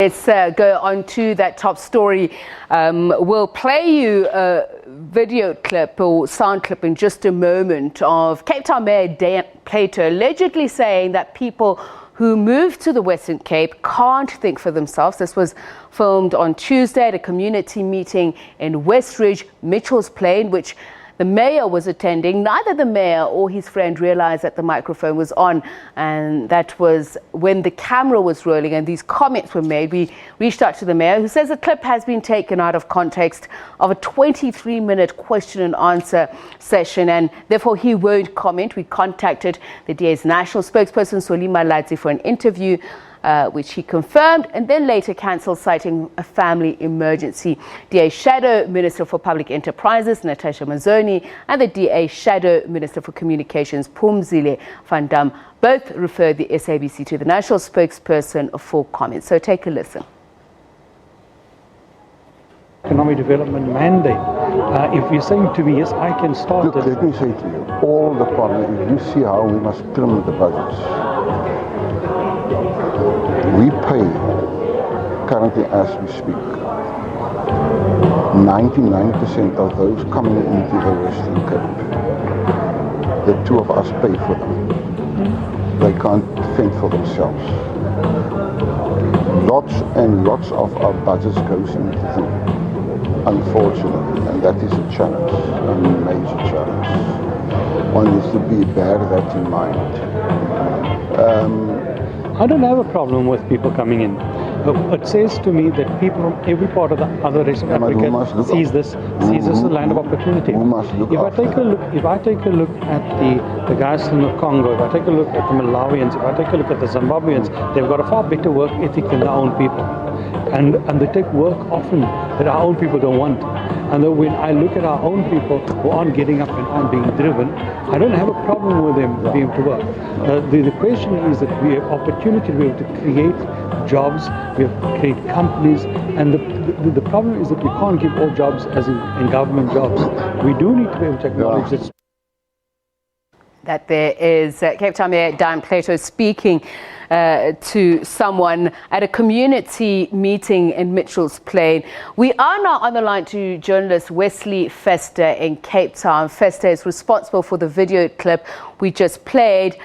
Let's go on to that top story. We'll play you a video clip or sound clip in just a moment of Cape Town Mayor Dan Plato allegedly saying that people who move to the Western Cape can't think for themselves. This was filmed on Tuesday at a community meeting in Westridge, Mitchell's Plain, which the mayor was attending. Neither the mayor or his friend realized that the microphone was on, and that was when the camera was rolling and these comments were made. We reached out to the mayor, who says the clip has been taken out of context of a 23-minute question and answer session, and therefore he won't comment. We contacted the DA's national spokesperson, Solima Ladzi, for an interview, which he confirmed and then later cancelled, citing a family emergency. DA Shadow Minister for Public Enterprises, Natasha Mazzoni, and the DA Shadow Minister for Communications, Phumzile van Dam, both referred the SABC to the national spokesperson for comment. So take a listen. Economic development mandate. If you're saying to me, yes, I can start. Look, let me say to you, all the problems, you see how we must trim the budgets. We pay, currently as we speak, 99% of those coming into the Western Cape. The two of us pay for them. They can't fend for themselves. Lots and lots of our budgets goes into them, unfortunately, and that is a challenge, a major challenge. One needs to bear that in mind. I don't have a problem with people coming in. It says to me that people from every part of the other rest of Africa sees this as a land of opportunity. If I take a look at the guys from the Congo, if I take a look at the Malawians, if I take a look at the Zimbabweans, they've got a far better work ethic than their own people. And they take work often that our own people don't want. And then when I look at our own people who aren't getting up and aren't being driven, I don't have a problem with them being able to work. The question is that we have opportunity to be able to create jobs, we have to create companies, and the problem is that we can't give all jobs as in government jobs. We do need to be able to acknowledge that. That there is Cape Town Mayor Dan Plato speaking to someone at a community meeting in Mitchell's Plain. We are now on the line to journalist Wesley Fester in Cape Town. Fester is responsible for the video clip we just played.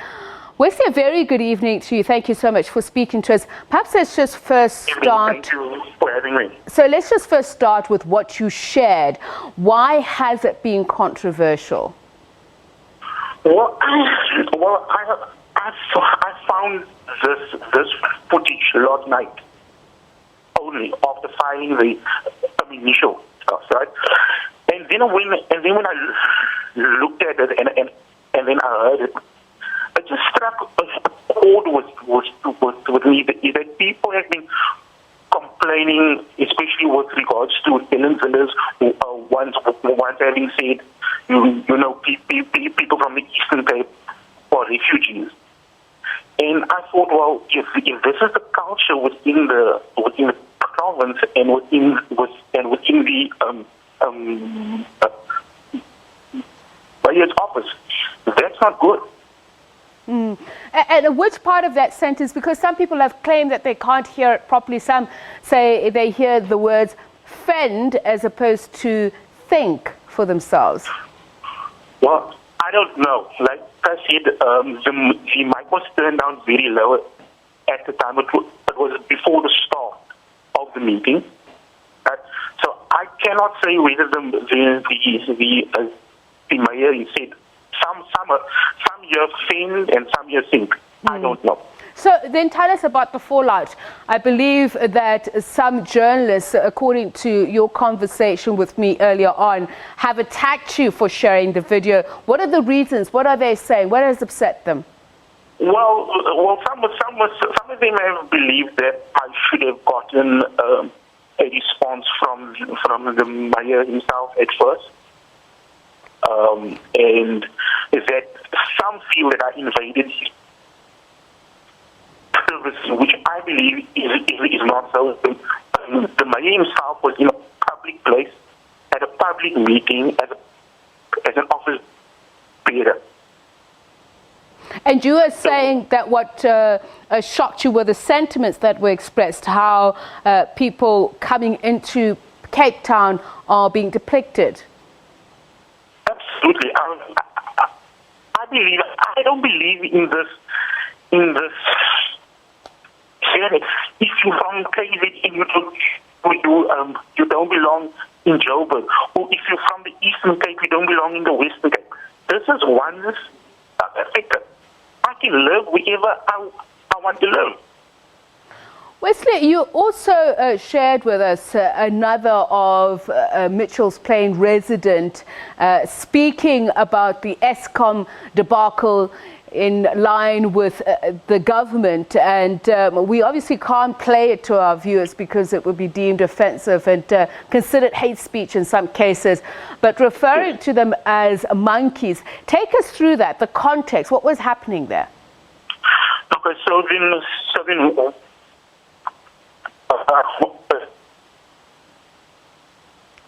Wesley, a very good evening to you. Thank you so much for speaking to us. Perhaps let's just first start. Thank you for having me. So let's just first start with what you shared. Why has it been controversial? Well, I found this footage last night only after filing the initial stuff, right? And then when I looked at it and then I heard it, it just struck a chord with me. Is that people have been complaining, especially with regards to Ellen Zillers, once having said, people from the Eastern Cape are refugees. And I thought, well, if this is the culture within the province and within the mayor's office, that's not good. And which part of that sentence? Because some people have claimed that they can't hear it properly. Some say they hear the words fend as opposed to think for themselves. Well, I don't know. Like I said, the mic was turned down very low at the time. It was before the start of the meeting. So I cannot say whether the mayor said some year fend and some year think. I don't know. So then tell us about the fallout. I believe that some journalists, according to your conversation with me earlier on, have attacked you for sharing the video. What are the reasons? What are they saying? What has upset them? Well, some of them have believed that I should have gotten a response from the mayor himself at first. And that some feel that I invaded his privacy, which I believe is not so. The mayor himself was in a public place, at a public meeting, as an office bearer. And you were saying that what shocked you were the sentiments that were expressed, how people coming into Cape Town are being depicted. Absolutely. I don't believe in this. If you're from KZN, you don't belong in Joburg. Or if you're from the Eastern Cape, you don't belong in the Western Cape. This is oneness South Africa. I can live wherever I want to live. Wesley, you also shared with us another of Mitchell's Plain resident speaking about the Eskom debacle in line with the government, and we obviously can't play it to our viewers because it would be deemed offensive and considered hate speech in some cases, but referring to them as monkeys. Take us through that, the context, what was happening there? Okay, so then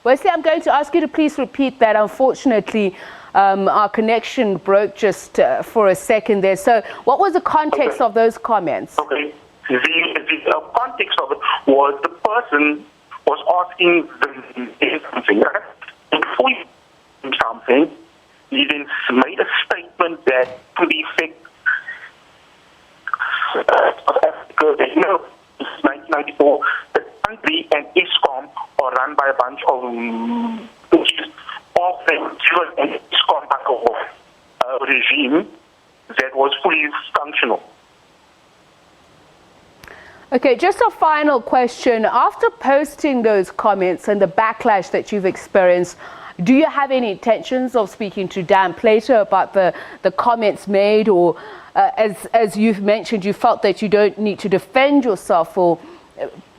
Wesley, I'm going to ask you to please repeat that. Unfortunately, our connection broke just for a second there. So what was the context of those comments? Okay. The context of it was the person was asking them something, right? And before he did something, he then made a statement that to the effect South Africa, that, you know, 1994, the country and Eskom are run by a bunch of and Eskom back a regime that was fully functional. Okay, just a final question. After posting those comments and the backlash that you've experienced, do you have any intentions of speaking to Dan Plato about the comments made, or as you've mentioned, you felt that you don't need to defend yourself for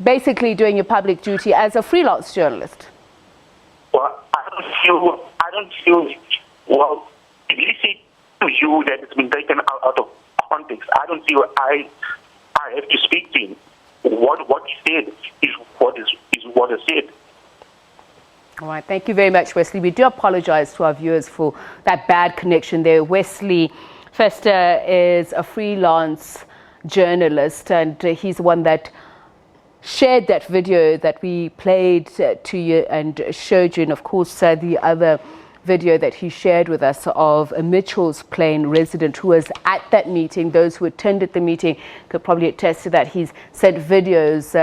basically doing your public duty as a freelance journalist? Well, I don't feel, well, if you say to you that it's been taken out of context, I don't feel I have to speak to him. What he said is what is said. All right, thank you very much, Wesley. We do apologize to our viewers for that bad connection there. Wesley Fester is a freelance journalist, and he's the one that shared that video that we played to you and showed you, and of course the other video that he shared with us of a Mitchell's Plain resident who was at that meeting. Those who attended the meeting could probably attest to that. He's sent videos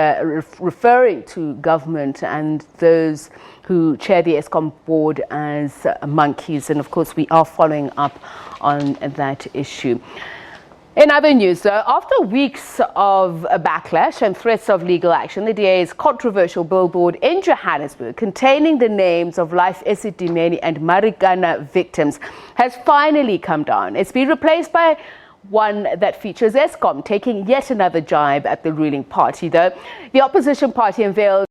referring to government and those who chair the Eskom board as monkeys, and of course we are following up on that issue. In other news, though, after weeks of a backlash and threats of legal action, the DA's controversial billboard in Johannesburg containing the names of Life Esidimeni and Marikana victims has finally come down. It's been replaced by one that features Eskom taking yet another jibe at the ruling party, though. The opposition party unveiled